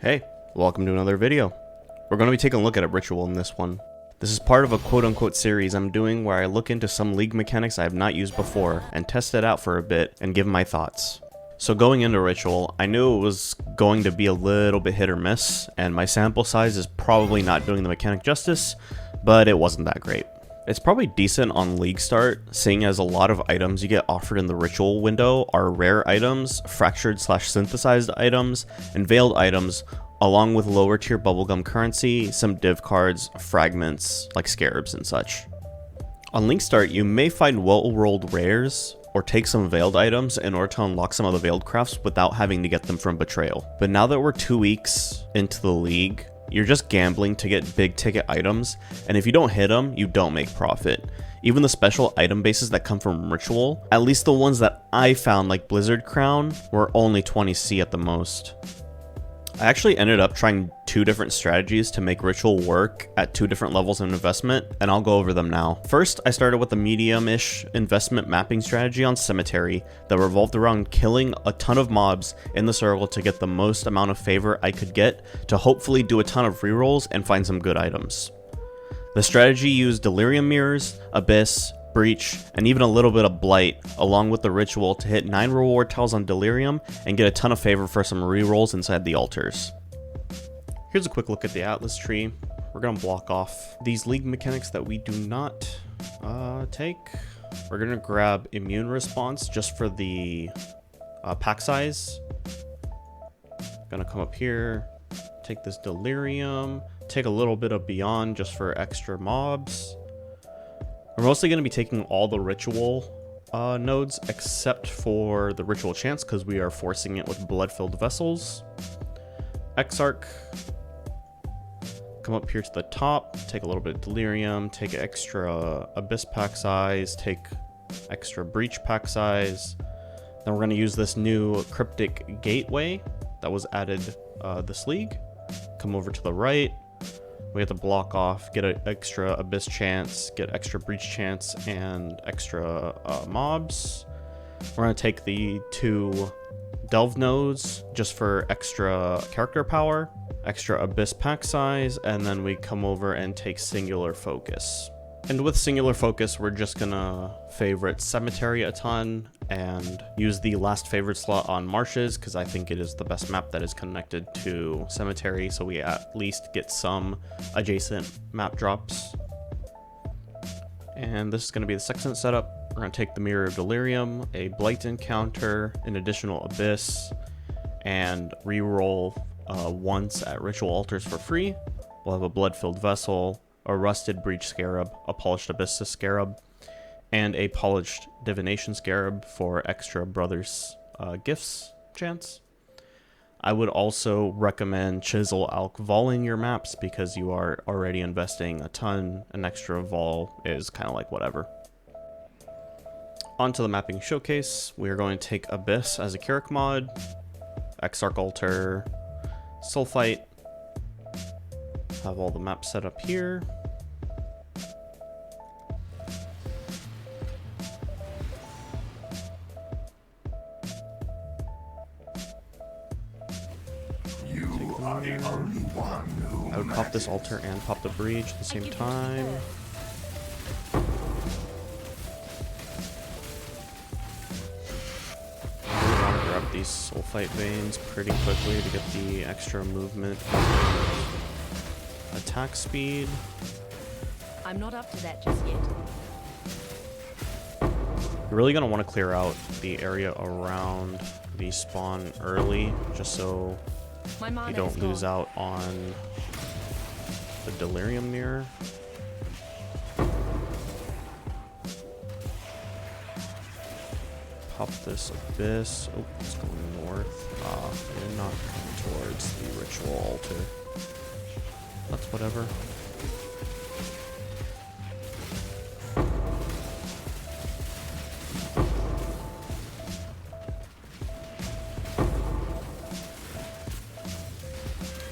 Hey, welcome to another video. We're going to be taking a look at a ritual in this one. This is part of a quote-unquote series I'm doing where I look into some league mechanics I have not used before and test it out for a bit and give my thoughts. So going into ritual, I knew it was going to be a little bit hit or miss, and my sample size is probably not doing the mechanic justice, but it wasn't that great. It's probably decent on league start, seeing as a lot of items you get offered in the ritual window are rare items, fractured/synthesized items, and veiled items, along with lower tier bubblegum currency, some div cards, fragments like scarabs and such. On league start, you may find well-rolled rares, or take some veiled items in order to unlock some of the veiled crafts without having to get them from betrayal. But now that we're 2 weeks into the league, you're just gambling to get big ticket items, and if you don't hit them, you don't make profit. Even the special item bases that come from ritual, at least the ones that I found like Blizzard Crown, were only 20C at the most. I actually ended up trying 2 different strategies to make ritual work at 2 different levels of investment, and I'll go over them now. First, I started with a medium-ish investment mapping strategy on Cemetery that revolved around killing a ton of mobs in the circle to get the most amount of favor I could get to hopefully do a ton of rerolls and find some good items. The strategy used delirium mirrors, abyss, breach, and even a little bit of blight, along with the ritual to hit 9 reward tiles on delirium and get a ton of favor for some rerolls inside the altars. Here's a quick look at the Atlas tree. We're gonna block off these league mechanics that we do not take. We're gonna grab immune response just for the pack size. Gonna come up here, take this delirium, take a little bit of beyond just for extra mobs. We're mostly going to be taking all the ritual nodes except for the ritual chance because we are forcing it with blood-filled vessels. Exarch. Come up here to the top, take a little bit of delirium, take extra abyss pack size, take extra breach pack size. Then we're going to use this new cryptic gateway that was added this league. Come over to the right. We have to block off, get an extra abyss chance, get extra breach chance, and extra mobs. We're going to take the 2 delve nodes just for extra character power, extra abyss pack size, and then we come over and take singular focus. And with singular focus, we're just gonna favorite Cemetery a ton and use the last favorite slot on Marshes because I think it is the best map that is connected to Cemetery, so we at least get some adjacent map drops. And this is gonna be the second setup. We're gonna take the Mirror of Delirium, a Blight encounter, an additional Abyss, and reroll once at Ritual Altars for free. We'll have a Blood-Filled Vessel, a Rusted Breach Scarab, a Polished Abyss Scarab, and a Polished Divination Scarab for extra Brothers Gifts chance. I would also recommend Chisel Alk Voling your maps because you are already investing a ton. An extra vol is kind of like whatever. Onto the mapping showcase. We are going to take Abyss as a Carrick mod, Exarch Altar, Sulfite. Have all the maps set up here. You are the only one who I would pop this altar and pop the breach at the same time. I really want to grab these sulfite veins pretty quickly to get the extra movement. Attack speed. I'm not up to that just yet. You're really going to want to clear out the area around the spawn early, just so you don't lose out on the delirium mirror. Pop this abyss. Oh, it's going north. And not come towards the ritual altar. That's whatever.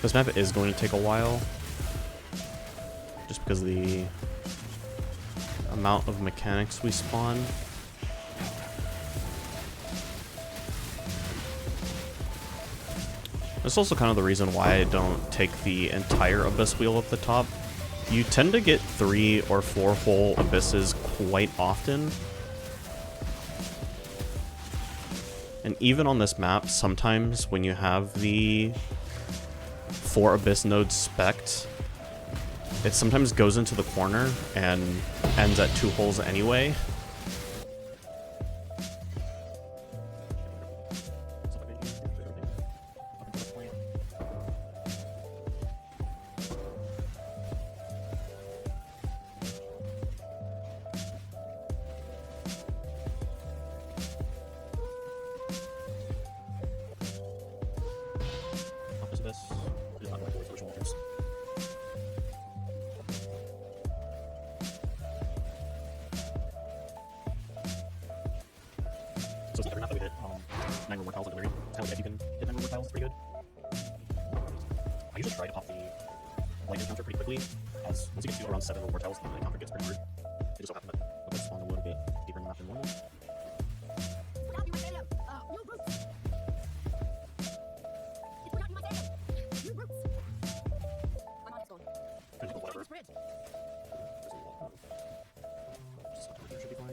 This map is going to take a while, just because of the amount of mechanics we spawn. That's also kind of the reason why I don't take the entire Abyss wheel at the top. You tend to get 3 or 4 whole Abysses quite often. And even on this map, sometimes when you have the 4 Abyss nodes spec'd, it sometimes goes into the corner and ends at 2 holes anyway. So it's every map that we hit 9 or more tiles at delirium. It's kind of like if you can hit 9 or more tiles, it's pretty good. I usually try to pop the lightning counter pretty quickly, as once you get to around 7 or more tiles, the counter gets pretty hard. It just so happened that the best spawned a little bit deeper in the map than normal. Whatever. Should be fine.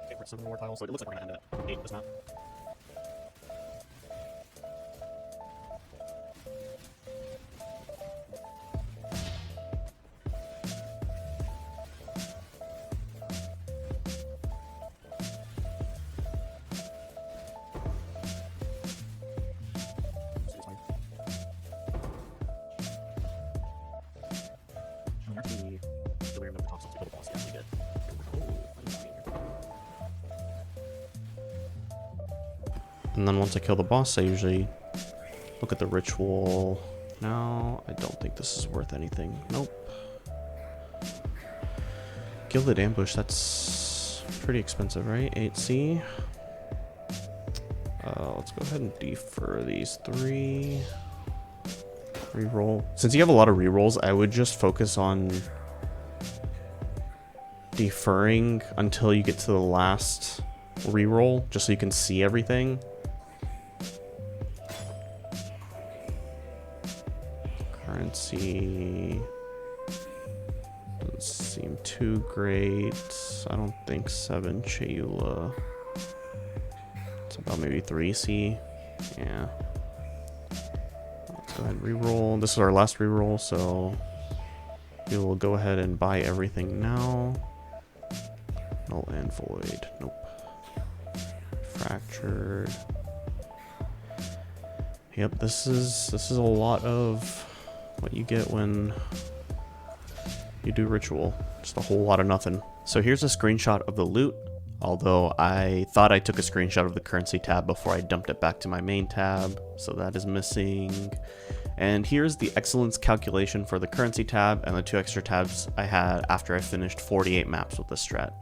Okay, we're at 7 more tiles, so it looks like we're gonna end at 8 this map. And then once I kill the boss, I usually look at the ritual. No, I don't think this is worth anything. Nope. Gilded Ambush, that's pretty expensive, right? 8C. Let's go ahead and defer these 3. Reroll. Since you have a lot of rerolls, I would just focus on deferring until you get to the last reroll, just so you can see everything. Currency doesn't seem too great. I don't think 7 Chayula. It's about maybe 3C. Yeah. Let's go ahead and reroll. This is our last reroll, so we will go ahead and buy everything now. Null and void. Nope. Fractured. Yep, this is a lot of what you get when you do ritual. Just a whole lot of nothing. So here's a screenshot of the loot, although I thought I took a screenshot of the currency tab before I dumped it back to my main tab, so that is missing. And here's the excellence calculation for the currency tab and the 2 extra tabs I had after I finished 48 maps with this strat.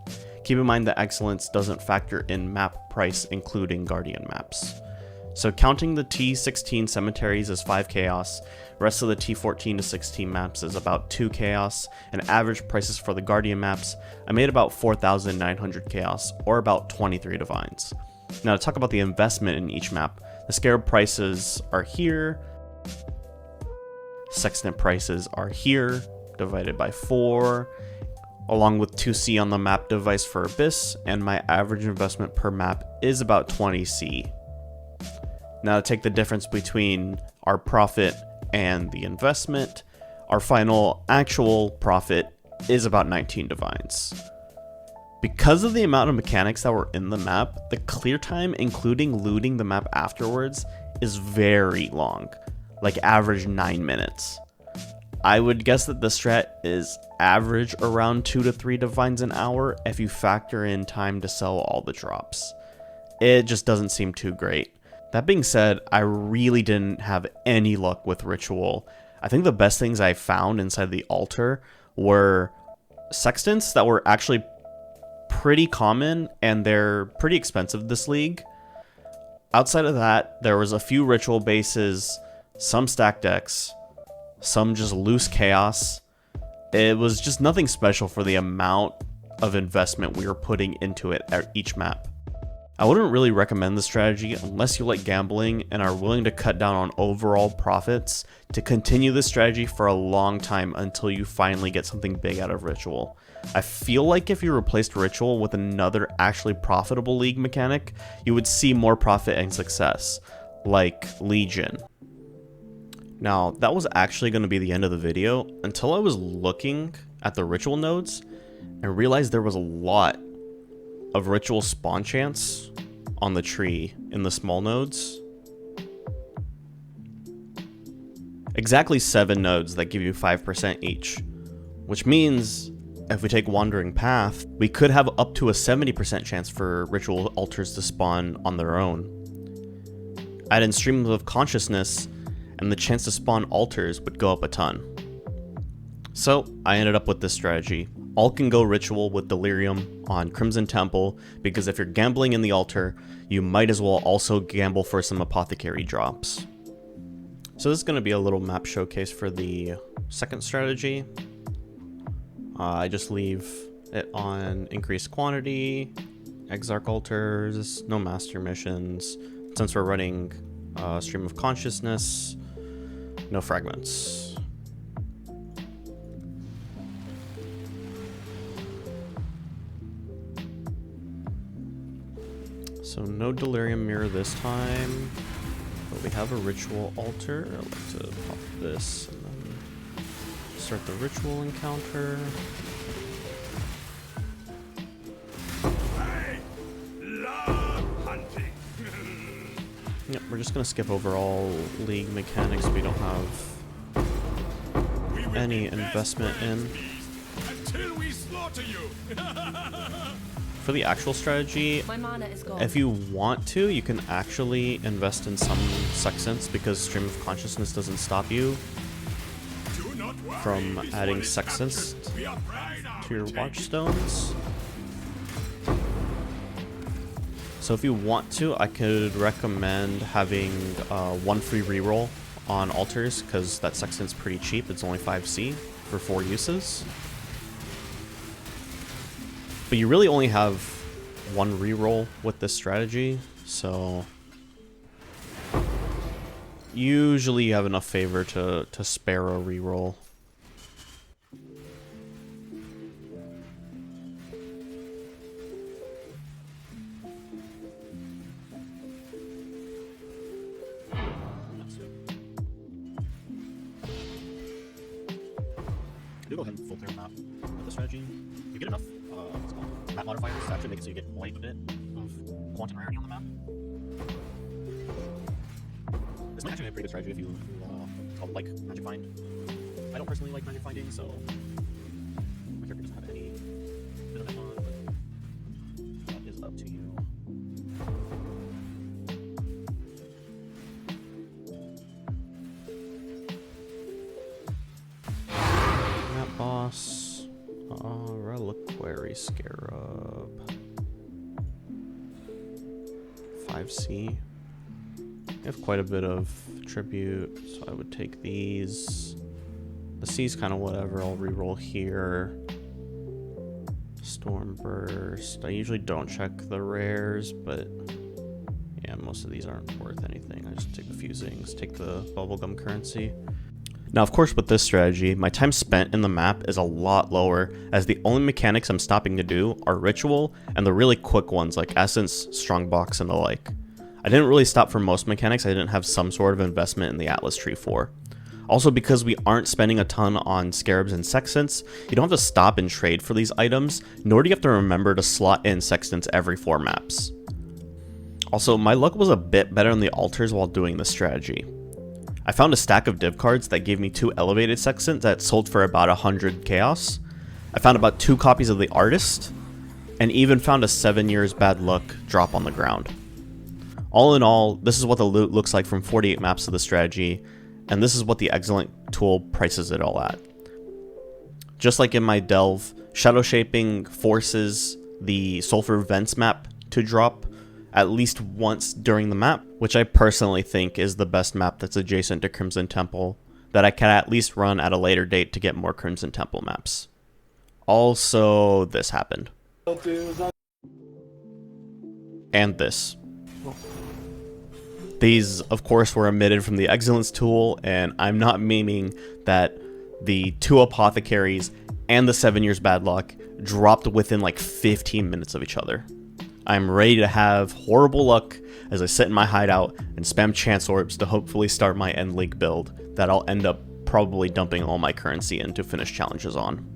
Keep in mind that excellence doesn't factor in map price, including guardian maps. So counting the T16 cemeteries as 5 chaos, rest of the T14 to 16 maps is about 2 chaos, and average prices for the guardian maps, I made about 4,900 chaos, or about 23 divines. Now to talk about the investment in each map, the scarab prices are here, sextant prices are here, divided by 4, along with 2C on the map device for Abyss, and my average investment per map is about 20C. Now to take the difference between our profit and the investment, our final actual profit is about 19 divines. Because of the amount of mechanics that were in the map, the clear time, including looting the map afterwards, is very long, like average 9 minutes. I would guess that the strat is average around 2 to 3 divines an hour if you factor in time to sell all the drops. It just doesn't seem too great. That being said, I really didn't have any luck with ritual. I think the best things I found inside the altar were sextants that were actually pretty common, and they're pretty expensive this league. Outside of that, there was a few ritual bases, some stack decks, some just loose chaos, it was just nothing special for the amount of investment we were putting into it at each map. I wouldn't really recommend this strategy unless you like gambling and are willing to cut down on overall profits to continue this strategy for a long time until you finally get something big out of Ritual. I feel like if you replaced Ritual with another actually profitable league mechanic, you would see more profit and success, like Legion. Now, that was actually going to be the end of the video until I was looking at the Ritual nodes and realized there was a lot of Ritual spawn chance on the tree in the small nodes. Exactly 7 nodes that give you 5% each, which means if we take Wandering Path, we could have up to a 70% chance for Ritual altars to spawn on their own. Add in Stream of Consciousness, and the chance to spawn altars would go up a ton. So I ended up with this strategy. All can go Ritual with Delirium on Crimson Temple, because if you're gambling in the altar, you might as well also gamble for some Apothecary drops. So this is going to be a little map showcase for the second strategy. I just leave it on increased quantity, Exarch altars, no master missions. Since we're running Stream of Consciousness, no fragments. So no Delirium Mirror this time, but we have a Ritual altar. I'd like to pop this and then start the Ritual encounter. I love hunting. Yep, we're just gonna skip over all league mechanics we don't have any investment in. Until we slaughter you. For the actual strategy, My mana is gone. if you want to, you can actually invest in some Sextants because Stream of Consciousness doesn't stop you Do not worry, from this adding one is Sextants captured. We are right now to your taking Watchstones. So if you want to, I could recommend having 1 free reroll on altars because that Sextant's pretty cheap. It's only 5C for 4 uses. But you really only have 1 reroll with this strategy, so usually you have enough favor to spare a reroll. Do go ahead and full clear map with the strategy. You get enough what's it called, map modifiers to actually make it so you get quite a bit of quantum rarity on the map. This might actually be a pretty good strategy if you like Magic Find. I don't personally like Magic Finding, so my character doesn't have any bit of it on, but that is up to you. Map boss. Reliquary Scarab. 5C. We have quite a bit of tribute, so I would take these. The C's kind of whatever. I'll reroll here. Stormburst. I usually don't check the rares, but yeah, most of these aren't worth anything. I just take the fusings, take the bubblegum currency. Now, of course, with this strategy, my time spent in the map is a lot lower, as the only mechanics I'm stopping to do are Ritual and the really quick ones like Essence, Strongbox, and the like. I didn't really stop for most mechanics I didn't have some sort of investment in the Atlas tree for. Also, because we aren't spending a ton on Scarabs and Sextants, you don't have to stop and trade for these items, nor do you have to remember to slot in Sextants every 4 maps. Also, my luck was a bit better on the altars while doing this strategy. I found a stack of div cards that gave me 2 elevated Sextants that sold for about 100 chaos. I found about 2 copies of the Artist, and even found a 7 years bad luck drop on the ground. All in all, this is what the loot looks like from 48 maps of the strategy, and this is what the excellent tool prices it all at. Just like in my delve, shadow shaping forces the sulfur vents map to drop at least once during the map, which I personally think is the best map that's adjacent to Crimson Temple that I can at least run at a later date to get more Crimson Temple maps. Also, this happened. And this. These, of course, were omitted from the Excellence tool, and I'm not meaning that the 2 Apothecaries and the 7 Years Bad Luck dropped within like 15 minutes of each other. I'm ready to have horrible luck as I sit in my hideout and spam Chance Orbs to hopefully start my End League build that I'll end up probably dumping all my currency in to finish challenges on.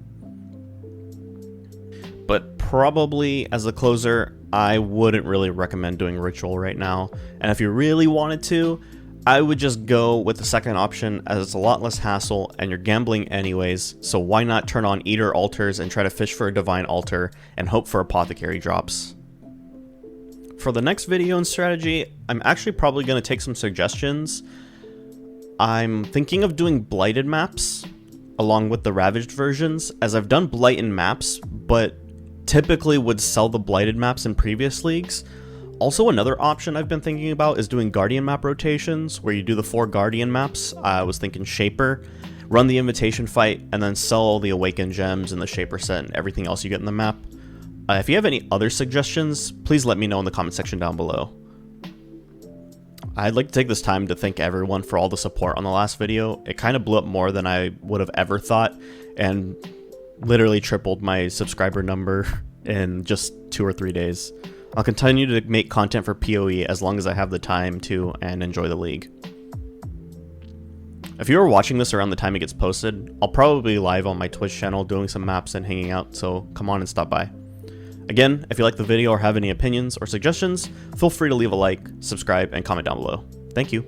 But probably as a closer, I wouldn't really recommend doing Ritual right now, and if you really wanted to, I would just go with the second option as it's a lot less hassle and you're gambling anyways, so why not turn on Eater Altars and try to fish for a Divine Altar and hope for Apothecary drops. For the next video and strategy, I'm actually probably going to take some suggestions. I'm thinking of doing Blighted maps along with the Ravaged versions, as I've done Blight in maps, but typically would sell the Blighted maps in previous leagues. Also, another option I've been thinking about is doing Guardian map rotations, where you do the 4 Guardian maps. I was thinking Shaper, run the Invitation fight, and then sell the Awakened gems and the Shaper set and everything else you get in the map. If you have any other suggestions, please let me know in the comment section down below. I'd like to take this time to thank everyone for all the support on the last video. It kind of blew up more than I would have ever thought, and literally tripled my subscriber number in just 2 or 3 days. I'll continue to make content for PoE as long as I have the time to and enjoy the league. If you are watching this around the time it gets posted, I'll probably be live on my Twitch channel doing some maps and hanging out, so come on and stop by. Again, if you like the video or have any opinions or suggestions, feel free to leave a like, subscribe, and comment down below. Thank you.